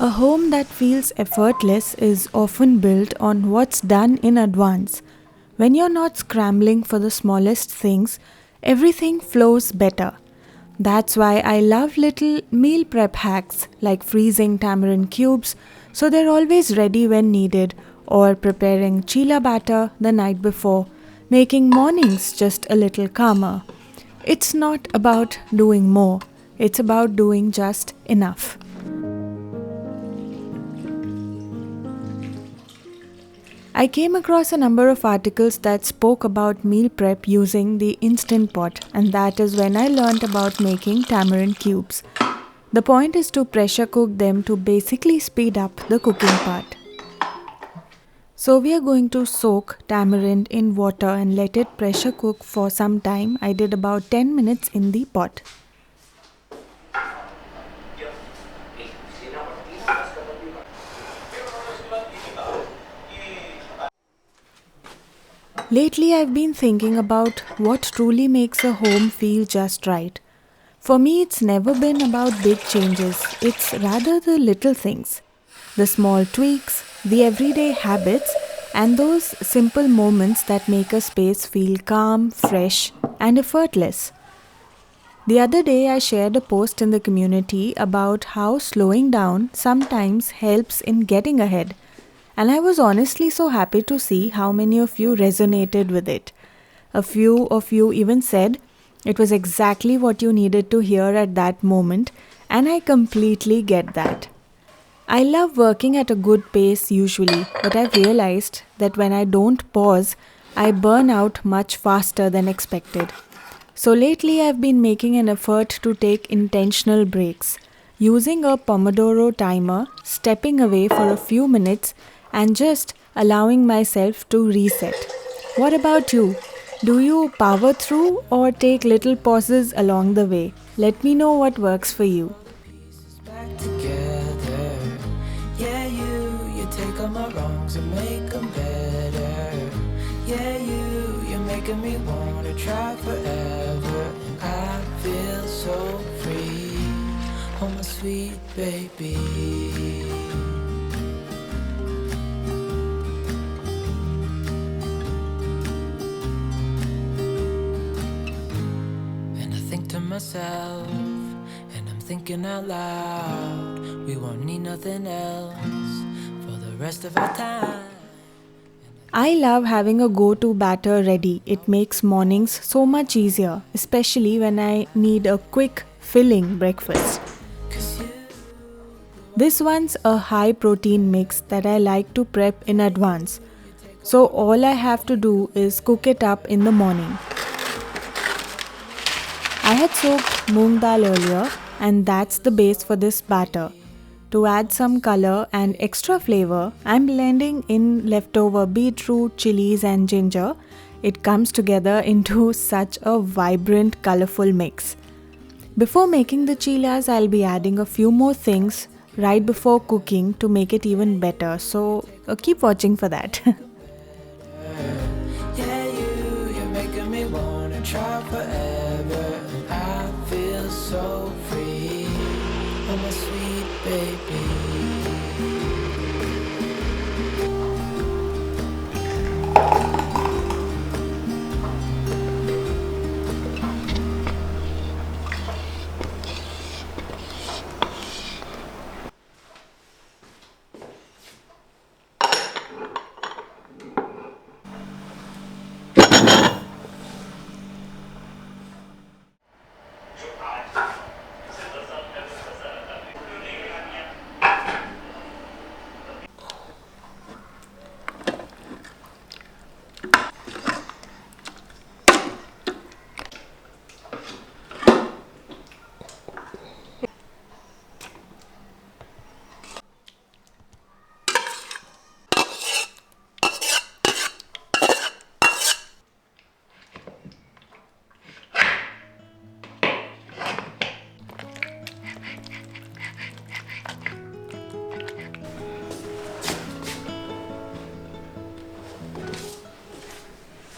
A home that feels effortless is often built on what's done in advance. When you're not scrambling for the smallest things, everything flows better. That's why I love little meal prep hacks like freezing tamarind cubes so they're always ready when needed, or preparing chila batter the night before, making mornings just a little calmer. It's not about doing more, it's about doing just enough. I came across a number of articles that spoke about meal prep using the Instant Pot, and that is when I learned about making tamarind cubes. The point is to pressure cook them to basically speed up the cooking part. So we are going to soak tamarind in water and let it pressure cook for some time. I did about 10 minutes in the pot. Lately, I've been thinking about what truly makes a home feel just right. For me, it's never been about big changes, it's rather the little things, the small tweaks, the everyday habits, and those simple moments that make a space feel calm, fresh, and effortless. The other day, I shared a post in the community about how slowing down sometimes helps in getting ahead. And I was honestly so happy to see how many of you resonated with it. A few of you even said it was exactly what you needed to hear at that moment, and I completely get that. I love working at a good pace usually, but I've realized that when I don't pause, I burn out much faster than expected. So lately, I've been making an effort to take intentional breaks, using a Pomodoro timer, stepping away for a few minutes, and just allowing myself to reset. What about you? Do you power through or take little pauses along the way? Let me know what works for you. Back together. Yeah, you take all my wrongs and make them better. Yeah, you're making me wanna try forever. And I feel so free, oh my sweet baby. And I think to myself, and I'm thinking out loud, we won't need nothing else for the rest of our time. I love having a go to batter ready. It makes mornings so much easier, especially when I need a quick, filling breakfast. This one's a high protein mix that I like to prep in advance. So all I have to do is cook it up in the morning. I had soaked moong dal earlier, and that's the base for this batter. To add some color and extra flavor, I'm blending in leftover beetroot, chilies, and ginger. It comes together into such a vibrant, colorful mix. Before making the chilas, I'll be adding a few more things right before cooking to make it even better. So keep watching for that. Yeah, you're making me wanna try forever. And I feel so free, oh my sweet baby.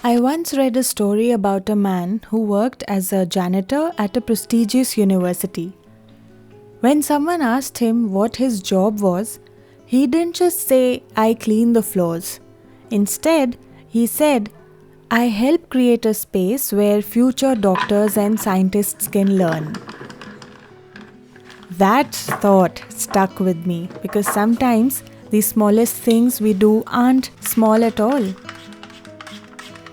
I once read a story about a man who worked as a janitor at a prestigious university. When someone asked him what his job was, he didn't just say, I clean the floors. Instead, he said, I help create a space where future doctors and scientists can learn. That thought stuck with me because sometimes the smallest things we do aren't small at all.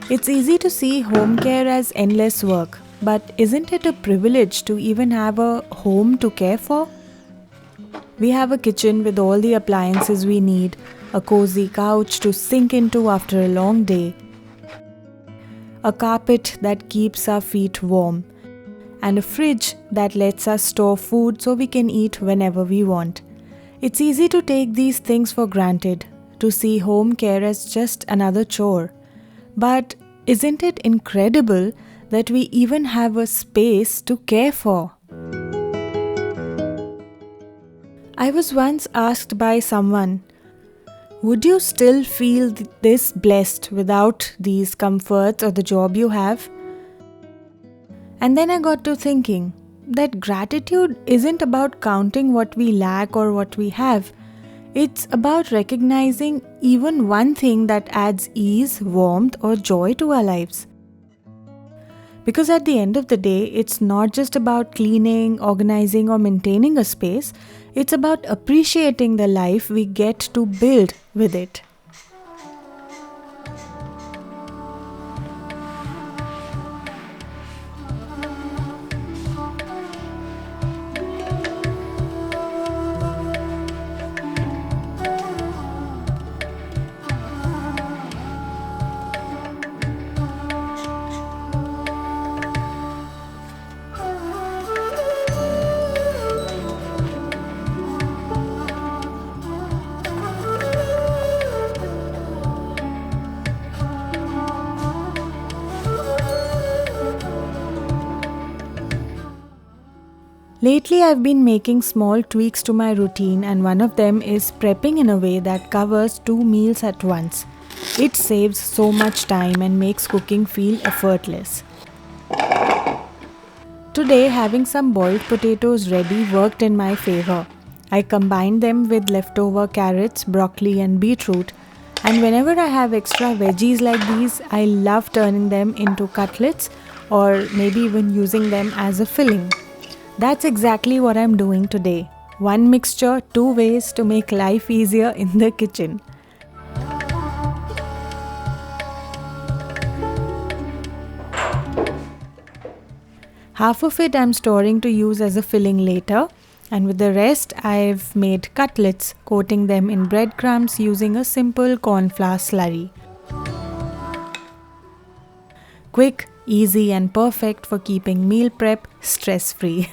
It's easy to see home care as endless work, but isn't it a privilege to even have a home to care for? We have a kitchen with all the appliances we need, a cozy couch to sink into after a long day, a carpet that keeps our feet warm, and a fridge that lets us store food so we can eat whenever we want. It's easy to take these things for granted, to see home care as just another chore. But isn't it incredible that we even have a space to care for? I was once asked by someone, would you still feel this blessed without these comforts or the job you have? And then I got to thinking that gratitude isn't about counting what we lack or what we have. It's about recognizing even one thing that adds ease, warmth, or joy to our lives. Because at the end of the day, it's not just about cleaning, organizing, or maintaining a space, it's about appreciating the life we get to build with it. Lately, I've been making small tweaks to my routine, and one of them is prepping in a way that covers 2 meals at once. It saves so much time and makes cooking feel effortless. Today, having some boiled potatoes ready worked in my favor. I combined them with leftover carrots, broccoli, and beetroot. And whenever I have extra veggies like these, I love turning them into cutlets or maybe even using them as a filling. That's exactly what I'm doing today. One mixture, 2 ways to make life easier in the kitchen. Half of it I'm storing to use as a filling later, and with the rest I've made cutlets, coating them in breadcrumbs using a simple corn flour slurry. Quick, easy, and perfect for keeping meal prep stress-free.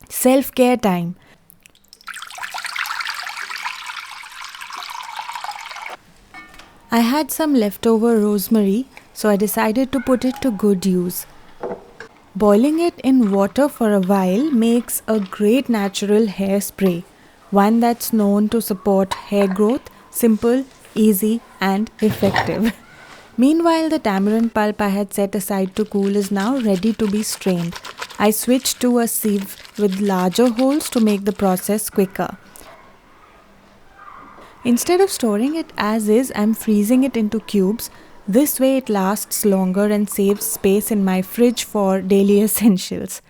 Self-care time. I had some leftover rosemary, so I decided to put it to good use. Boiling it in water for a while makes a great natural hairspray, one that's known to support hair growth, simple, easy, and effective. Meanwhile, the tamarind pulp I had set aside to cool is now ready to be strained. I switched to a sieve with larger holes to make the process quicker. Instead of storing it as is, I'm freezing it into cubes. This way it lasts longer and saves space in my fridge for daily essentials.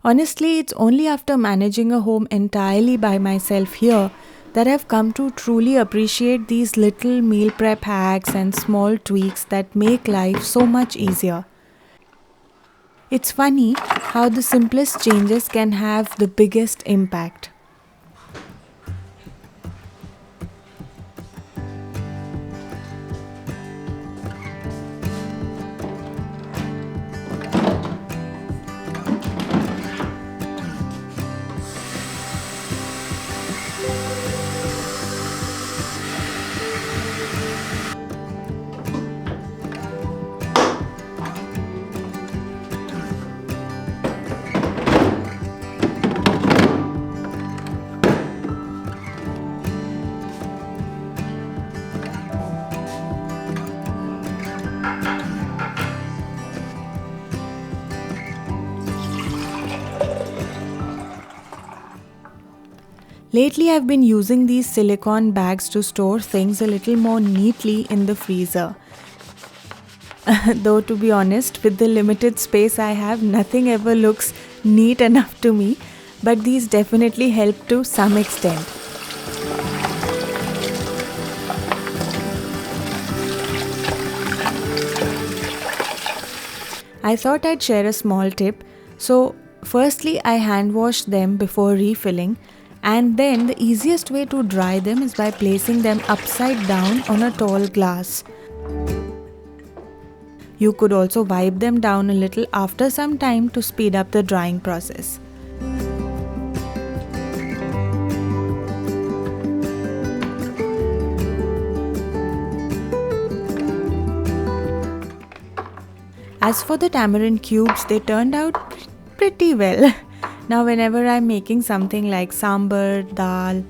Honestly, it's only after managing a home entirely by myself here that I've come to truly appreciate these little meal prep hacks and small tweaks that make life so much easier. It's funny how the simplest changes can have the biggest impact. Lately, I've been using these silicone bags to store things a little more neatly in the freezer. Though, to be honest, with the limited space I have, nothing ever looks neat enough to me, but these definitely help to some extent. I thought I'd share a small tip. So, firstly, I hand wash them before refilling, and then the easiest way to dry them is by placing them upside down on a tall glass. You could also wipe them down a little after some time to speed up the drying process. As for the tamarind cubes, they turned out pretty well. Now, whenever I'm making something like sambar, dal,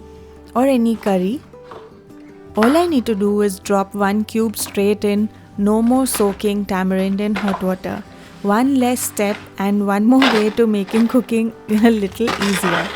or any curry, all I need to do is drop one cube straight in, no more soaking tamarind in hot water. One less step and one more way to making cooking a little easier.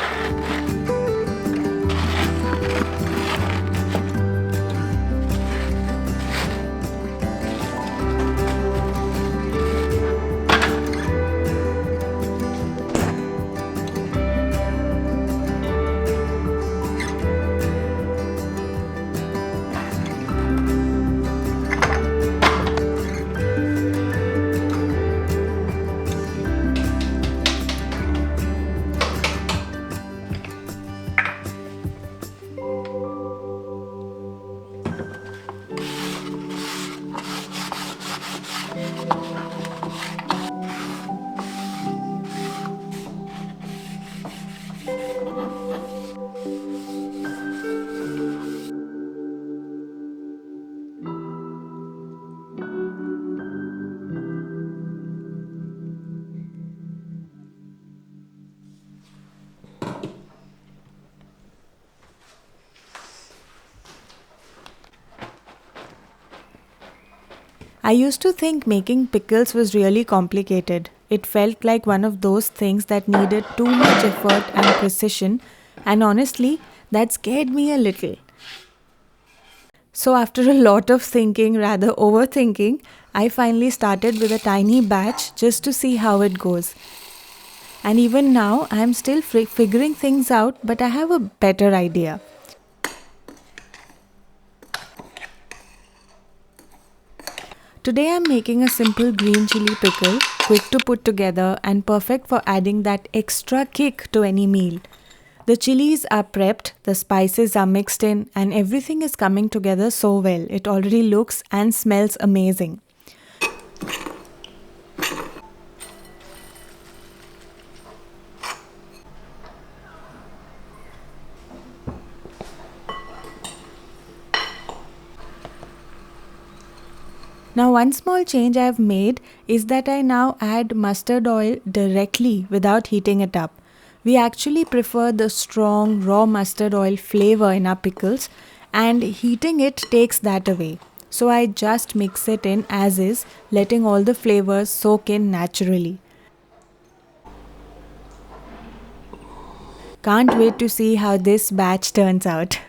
I used to think making pickles was really complicated. It felt like one of those things that needed too much effort and precision, and honestly, that scared me a little. So, after a lot of thinking, rather overthinking, I finally started with a tiny batch just to see how it goes. And even now, I am still figuring things out, but I have a better idea. Today I'm making a simple green chili pickle, quick to put together and perfect for adding that extra kick to any meal. The chilies are prepped, the spices are mixed in, and everything is coming together so well. It already looks and smells amazing. Now, one small change I have made is that I now add mustard oil directly without heating it up. We actually prefer the strong raw mustard oil flavor in our pickles, and heating it takes that away. So I just mix it in as is, letting all the flavors soak in naturally. Can't wait to see how this batch turns out.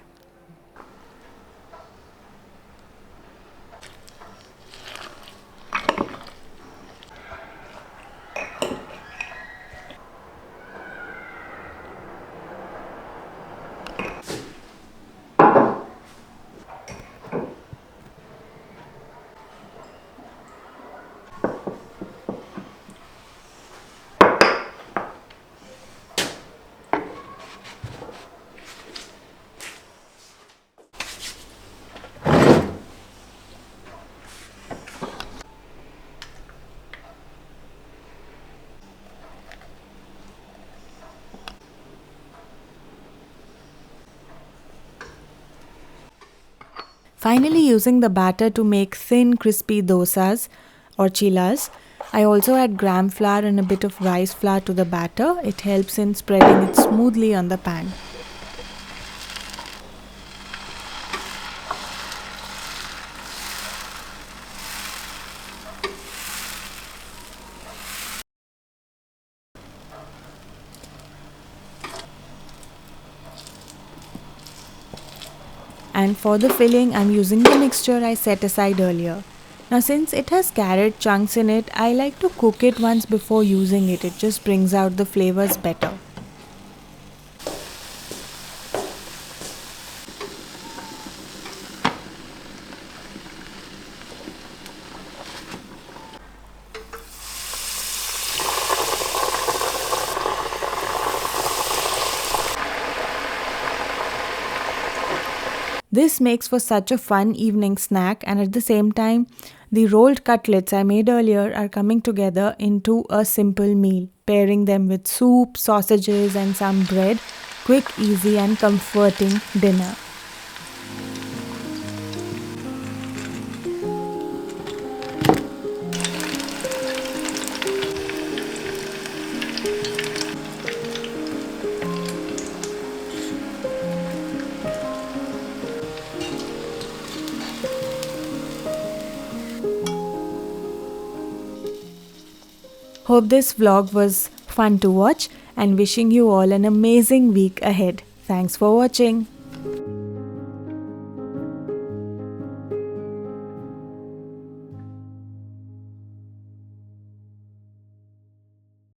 Finally, using the batter to make thin, crispy dosas or chilas, I also add gram flour and a bit of rice flour to the batter. It helps in spreading it smoothly on the pan. And for the filling, I'm using the mixture I set aside earlier. Now since it has carrot chunks in it, I like to cook it once before using it. It just brings out the flavors better. This makes for such a fun evening snack, and at the same time, the rolled cutlets I made earlier are coming together into a simple meal, pairing them with soup, sausages, and some bread. Quick, easy, and comforting dinner. Hope this vlog was fun to watch and wishing you all an amazing week ahead. Thanks for watching.